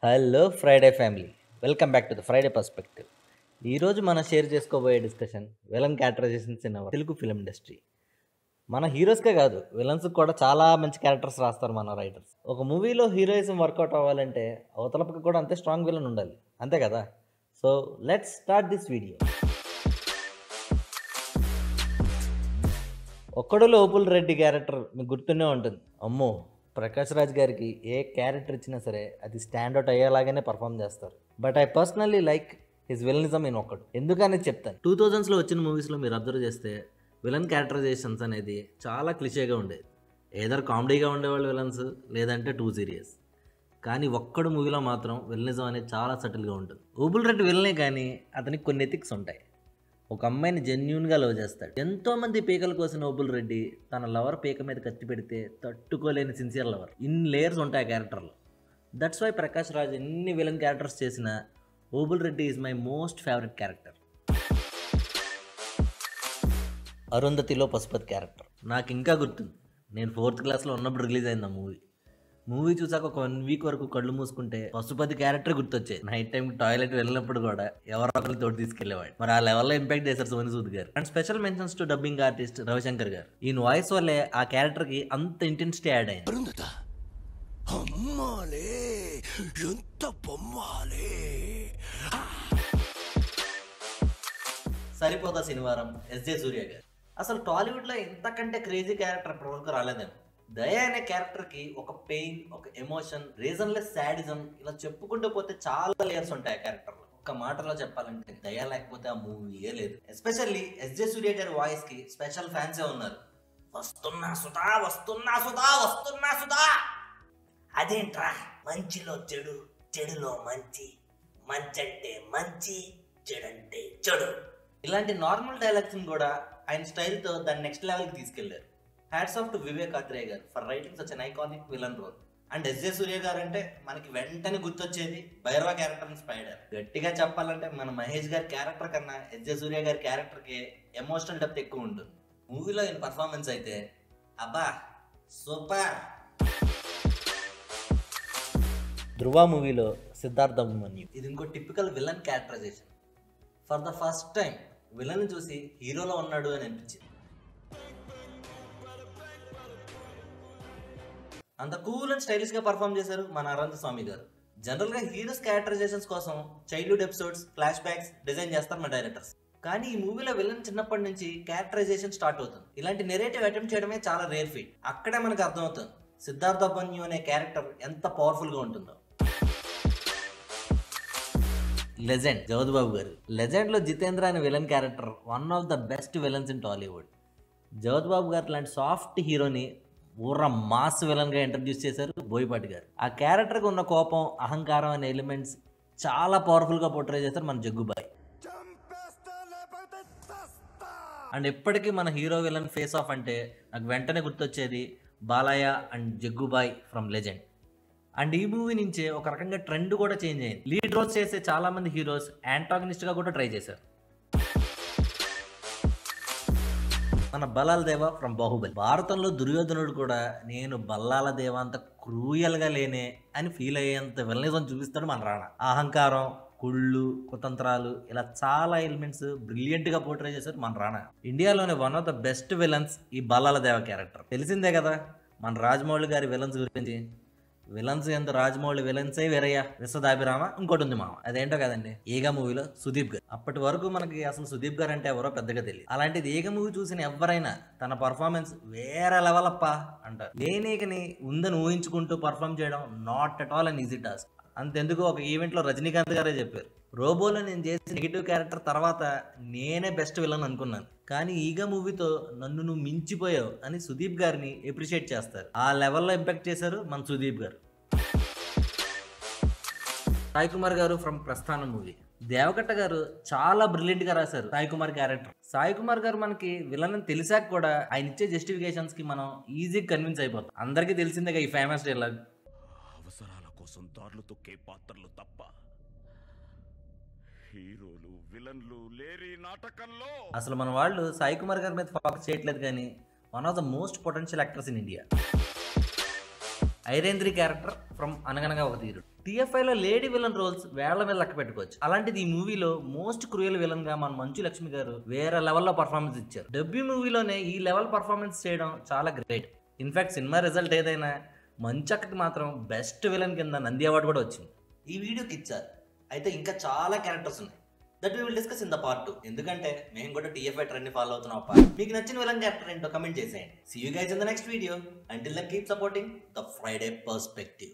Hello Friday family, welcome back to the Friday perspective. ఈరోజు మనం share చేసుకోబోయే discussion villain characterisations in our Telugu film industry. మన హీరోస్కే కాదు, విలన్స్కి కూడా చాలా మంచి క్యారెక్టర్స్ రాస్తారు మన రైటర్స్. ఒక మూవీలో హీరోయిజం వర్కౌట్ అవ్వాలంటే అవతల పక్క కూడా అంతే స్ట్రాంగ్ విలన్ ఉండాలి, అంతే కదా? So let's start this video. ఒక్కడులో ఓపుల్ రెడ్డి క్యారెక్టర్ మీకు గుర్తునే ఉంటుంది. అమ్మో, ప్రకాష్ రాజ్ గారికి ఏ క్యారెక్టర్ ఇచ్చినా సరే అది స్టాండ్అవుట్ అయ్యేలాగానే పర్ఫామ్ చేస్తారు. But I personally like his villainism in ఒక్కడు. ఎందుకనేది చెప్తాను. 2000s వచ్చిన మూవీస్లో మీరు అబ్జర్వ్ చేస్తే విలన్ క్యారెక్టరైజేషన్స్ అనేది చాలా క్లిషేగా ఉండేది. ఏదర్ కామెడీగా ఉండేవాళ్ళు విలన్స్, లేదంటే టూ సీరియస్. కానీ ఒక్కడు మూవీలో మాత్రం విలనిజం అనేది చాలా సటిల్గా ఉంటుంది. ఓపుల్ రెడ్డి విలనే, కానీ అతనికి కొన్ని ఎథిక్స్ ఉంటాయి. ఒక అమ్మాయిని జెన్యున్గా లవ్ చేస్తాడు. ఎంతోమంది పీకల కోసం ఓపుల్ రెడ్డి తన లవర్ పీక మీద కత్తి పెడితే తట్టుకోలేని సిన్సియర్ లవర్. ఇన్ని లేయర్స్ ఉంటాయి ఆ క్యారెక్టర్లో. దట్స్ వై ప్రకాష్ రాజ్ ఎన్ని విలన్ క్యారెక్టర్స్ చేసినా Obul Reddy is my most favourite character. అరుంధతిలో పశుపతి క్యారెక్టర్ నాకు ఇంకా గుర్తుంది. నేను 4th క్లాస్లో ఉన్నప్పుడు రిలీజ్ అయింది ఆ మూవీ చూసాక ఒక 1 వీక్ వరకు కళ్ళు మూసుకుంటే పశుపతి క్యారెక్టర్ గుర్తొచ్చాయి. నైట్ టైం టాయిలెట్ వెళ్ళినప్పుడు కూడా ఎవరో ఒకరి తోటి తీసుకెళ్లేవాడు. మరి ఆ లెవెల్లో ఇంపాక్ట్ చేశారు సోని సూద్ గారు. And special mentions to dubbing artist Ravishankar గారు. ఈయన వాయిస్ వల్లే ఆ క్యారెక్టర్ కి అంత ఇంటెన్సిటీ యాడ్ అయింది. సరిపోతా శనివారం ఎస్జే సూర్య గారు. అసలు టాలీవుడ్ లో ఇంతకంటే క్రేజీ క్యారెక్టర్ ఇప్పటివరకు రాలేదేమో. దయ అనే క్యారెక్టర్కి ఒక పెయిన్, ఒక ఎమోషన్, రీజన్లెస్ సాడిజం, ఇలా చెప్పుకుంటూ పోతే చాలా లేయర్స్ ఉంటాయి ఆ క్యారెక్టర్లో. ఒక మాటలో చెప్పాలంటే దయ లేకపోతే ఆ మూవీయే లేదు. ఎస్పెషల్లీ ఎస్జే సూర్య గారి వాయిస్ కి స్పెషల్ ఫ్యాన్సే ఉన్నారు. వస్తున్నా సుధా, వస్తున్నా సుధా, వస్తున్నా సుధా. అదేంట్రా, మంచిలో చెడు, చెడులో మంచి, మంచంటే మంచి, చెడంటే చెడు. ఇలాంటి నార్మల్ డైలాగ్స్ని కూడా ఆయన స్టైల్తో దాన్ని నెక్స్ట్ లెవెల్కి తీసుకెళ్లారు. Hats off to Vivek Athreya garu for writing such an iconic villain role. And SJ Surya garu అంటే మనకి వెంటనే గుర్తొచ్చేది భైరవ క్యారెక్టర్ స్పైడర్. గట్టిగా చెప్పాలంటే మన మహేష్ గారి క్యారెక్టర్ కన్నా ఎస్జే సూర్య గారి క్యారెక్టర్కి ఎమోషనల్ డెప్త్ ఎక్కువ ఉంటుంది. మూవీలో ఈయన పర్ఫార్మెన్స్ అయితే అబ్బా సూపర్. ధృవ మూవీలో సిద్ధార్థ అభిమన్యు, ఇది ఇంకో typical villain characterization. For the first time villain చూసి హీరోలో ఉన్నాడు అని అనిపించింది. అంత కూల్ అండ్ స్టైలిష్ గా పర్ఫామ్ చేశారు మన అనంత స్వామి గారు. జనరల్ గా హీరోస్ క్యారెక్టరైజేషన్స్ కోసం childhood episodes, flash backs design చేస్తారు మన డైరెక్టర్స్. కానీ ఈ మూవీలో విలన్ చిన్నప్పటి నుంచి క్యారెక్టరైజేషన్ స్టార్ట్ అవుతుంది. ఇలాంటి నెరేటివ్ అటెంప్ట్ చేయడమే చాలా రేర్ ఫీట్. అక్కడే మనకు అర్థమవుతుంది సిద్ధార్థ అభిమన్యు అనే క్యారెక్టర్ ఎంత పవర్ఫుల్ గా ఉంటుందో. లెజెండ్ జవద్ బాబు గారు. లెజెండ్ లో జితేంద్ర అనే villain character one of the best villains in Tollywood. Javad Babu garu లాంటి సాఫ్ట్ హీరోని ఊర్ర మాస్ విలన్ గా ఇంట్రడ్యూస్ చేశారు బోయపాటి గారు. ఆ క్యారెక్టర్కి ఉన్న కోపం, అహంకారం అనే ఎలిమెంట్స్ చాలా పవర్ఫుల్ గా పోర్ట్రే చేశారు మన జగ్గుబాయ్. అండ్ ఎప్పటికీ మన హీరో విలన్ ఫేస్ ఆఫ్ అంటే నాకు వెంటనే గుర్తొచ్చేది Balayya and Jaggu Bhai from legend. And ఈ మూవీ నుంచే ఒక రకంగా ట్రెండ్ కూడా చేంజ్ అయింది. లీడ్ రోల్స్ చేసే చాలా మంది హీరోస్ యాంటాగనిస్ట్ గా కూడా ట్రై చేశారు. మన బల్లాల దేవ ఫ్రమ్ బాహుబలి. భారతంలో దుర్యోధనుడు కూడా నేను బల్లాల దేవ అంత క్రూయల్ గా లేనే అని ఫీల్ అయ్యేంత విలనిజం చూపిస్తాడు మన రాణా. అహంకారం, కుళ్ళు, కుతంత్రాలు, ఇలా చాలా ఎలిమెంట్స్ బ్రిలియంట్ గా పోర్ట్రే చేశారు మన రాణా. ఇండియాలోనే one of the best villains ఈ బల్లాల దేవ క్యారెక్టర్. తెలిసిందే కదా మన రాజమౌళి గారి విలన్స్ గురించి. విలన్స్ ఎంత రాజమౌళి విలన్సే వేరయ్య, విశ్వదాభిరామ, ఇంకోటి ఉంది మామ, అదేంటో కదండి ఈగ మూవీలో సుదీప్ గారు. అప్పటి వరకు మనకి అసలు సుదీప్ గారు అంటే ఎవరో పెద్దగా తెలియదు. అలాంటిది ఈగ మూవీ చూసిన ఎవరైనా తన పర్ఫార్మెన్స్ వేరే లెవెల్ అప్ప అంటారు. లేనీకని ఉందని ఊహించుకుంటూ పర్ఫామ్ చేయడం not at all an easy task. అంతెందుకు ఒక ఈవెంట్ లో రజనీకాంత్ గారే చెప్పారు, రోబోలో నేను చేసిన నెగిటివ్ క్యారెక్టర్ తర్వాత నేనే బెస్ట్ విలన్ అనుకున్నాను, కానీ ఈగ మూవీతో నన్ను నువ్వు మించిపోయావు అని సుదీప్ గారిని అప్రిషియేట్ చేస్తారు. ఆ లెవెల్లో ఇంపాక్ట్ చేశారు మన సుదీప్ గారు. సాయి కుమార్ గారు ఫ్రమ్ ప్రస్థానం మూవీ. దేవకట్ట గారు చాలా బ్రిలియంట్ గా రాశారు సాయి కుమార్ క్యారెక్టర్. సాయి కుమార్ గారు మనకి విలన్ అని తెలిసాక కూడా ఆయన ఇచ్చే జస్టిఫికేషన్స్ కి మనం ఈజీగా కన్విన్స్ అయిపోతాం. అందరికీ తెలిసిందే ఈ ఫేమస్ డైలాగ్, అవసరాల కోసం దారులు తొక్కే పాత్రలు తప్ప హీరోలు విలన్లు లేరి నాటకంలో. అసలు మన వాళ్ళు సాయి కుమార్ గారి మీద ఫోకస్ చేయట్లేదు, కానీ one of the most potential actors in India. ఐరేంద్రి క్యారెక్టర్ ఫ్రమ్ అనగనగా ఒక తీరుడు. TFIలో లేడీ విలన్ రోల్స్ వేళ్ల మీద లెక్క పెట్టుకోవచ్చు. అలాంటిది ఈ మూవీలో మోస్ట్ క్రూయల్ విలన్ గా మన మంచు లక్ష్మి గారు వేరే లెవెల్లో పర్ఫార్మెన్స్ ఇచ్చారు. డెబ్యూ మూవీలోనే ఈ లెవెల్ పర్ఫార్మెన్స్ చేయడం చాలా గ్రేట్. ఇన్ఫాక్ట్ సినిమా రిజల్ట్ ఏదైనా మంచక్కకి మాత్రం బెస్ట్ విలన్ కింద నంది అవార్డు కూడా వచ్చింది. ఈ వీడియోకి ఇచ్చారు. అయితే ఇంకా చాలా క్యారెక్టర్స్ ఉన్నాయి. That we will discuss in the part 2. ఎందుకంటే మేము కూడా TFI ట్రెండ్ ని ఫాలో అవుతున్నాం. మీకు నచ్చిన విలన్ క్యారెక్టర్ ఏంటో కమెంట్ చేసేయండి. See you guys in the next video. Until then keep supporting the Friday perspective.